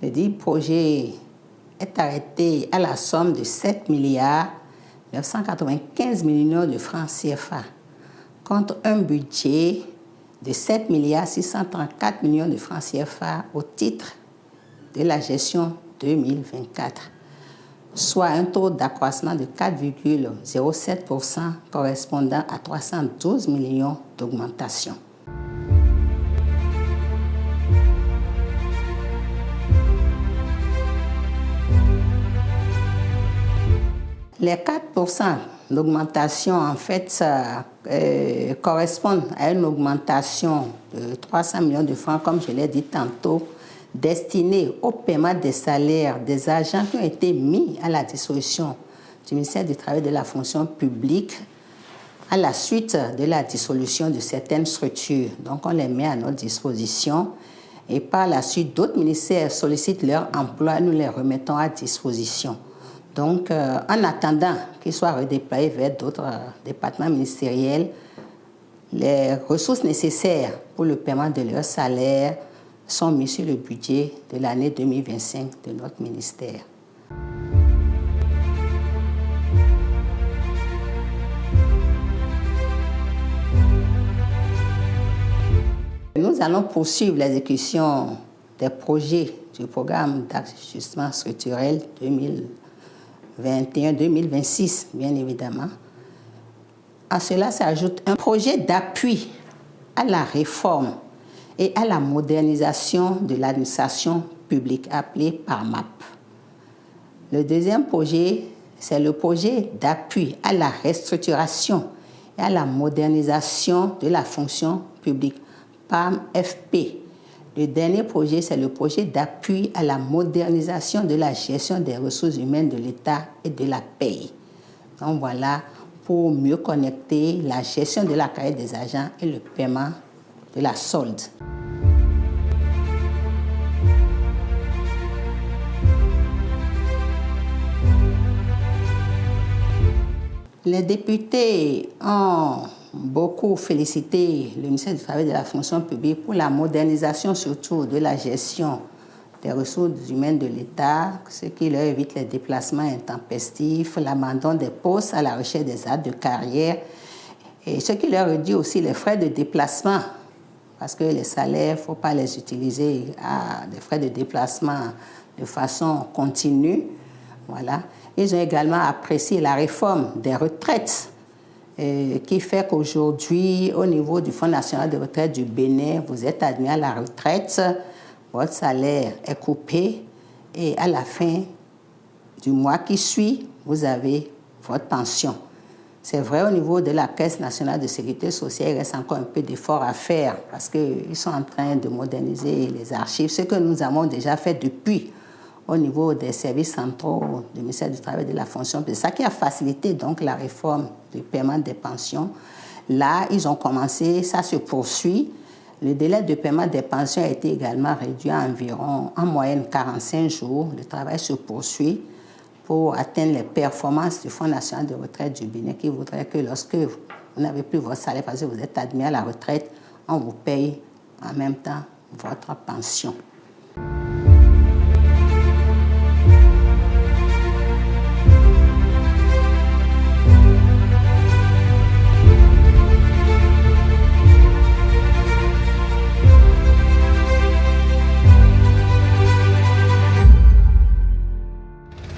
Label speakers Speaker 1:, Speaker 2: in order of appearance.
Speaker 1: Le dit projet est arrêté à la somme de 7 milliards 995 millions de francs CFA contre un budget de 7 milliards 634 millions de francs CFA au titre de la gestion 2024, soit un taux d'accroissement de 4,07% correspondant à 312 millions d'augmentation. Les 4% d'augmentation, en fait, correspondent à une augmentation de 300 millions de francs, comme je l'ai dit tantôt, destinée au paiement des salaires des agents qui ont été mis à la disposition du ministère du Travail et de la fonction publique à la suite de la dissolution de certaines structures. Donc, on les met à notre disposition et par la suite, d'autres ministères sollicitent leur emploi, nous les remettons à disposition. Donc, en attendant qu'ils soient redéployés vers d'autres départements ministériels, les ressources nécessaires pour le paiement de leurs salaires sont mises sur le budget de l'année 2025 de notre ministère. Nous allons poursuivre l'exécution des projets du programme d'ajustement structurel 2021-2026, bien évidemment. À cela s'ajoute un projet d'appui à la réforme et à la modernisation de l'administration publique appelé PARMAP. Le deuxième projet, c'est le projet d'appui à la restructuration et à la modernisation de la fonction publique, PARM-FP. Le dernier projet, c'est le projet d'appui à la modernisation de la gestion des ressources humaines de l'État et de la paie. Donc voilà, pour mieux connecter la gestion de la carrière des agents et le paiement de la solde. Les députés ont beaucoup félicité le ministère du Travail et de la fonction publique pour la modernisation surtout de la gestion des ressources humaines de l'État, ce qui leur évite les déplacements intempestifs, l'abandon des postes à la recherche des aides de carrière et ce qui leur réduit aussi les frais de déplacement parce que les salaires, il ne faut pas les utiliser à des frais de déplacement de façon continue. Voilà. Ils ont également apprécié la réforme des retraites qui fait qu'aujourd'hui, au niveau du Fonds national de retraite du Bénin, vous êtes admis à la retraite, votre salaire est coupé et à la fin du mois qui suit, vous avez votre pension. C'est vrai, au niveau de la Caisse nationale de sécurité sociale, il reste encore un peu d'effort à faire parce qu'ils sont en train de moderniser les archives, ce que nous avons déjà fait depuis au niveau des services centraux du ministère du Travail et de la fonction publique. C'est ça qui a facilité donc la réforme du paiement des pensions. Là, ils ont commencé, ça se poursuit. Le délai de paiement des pensions a été également réduit à environ, en moyenne, 45 jours. Le travail se poursuit pour atteindre les performances du Fonds national de retraite du Bénin qui voudrait que lorsque vous n'avez plus votre salaire parce que vous êtes admis à la retraite, on vous paye en même temps votre pension.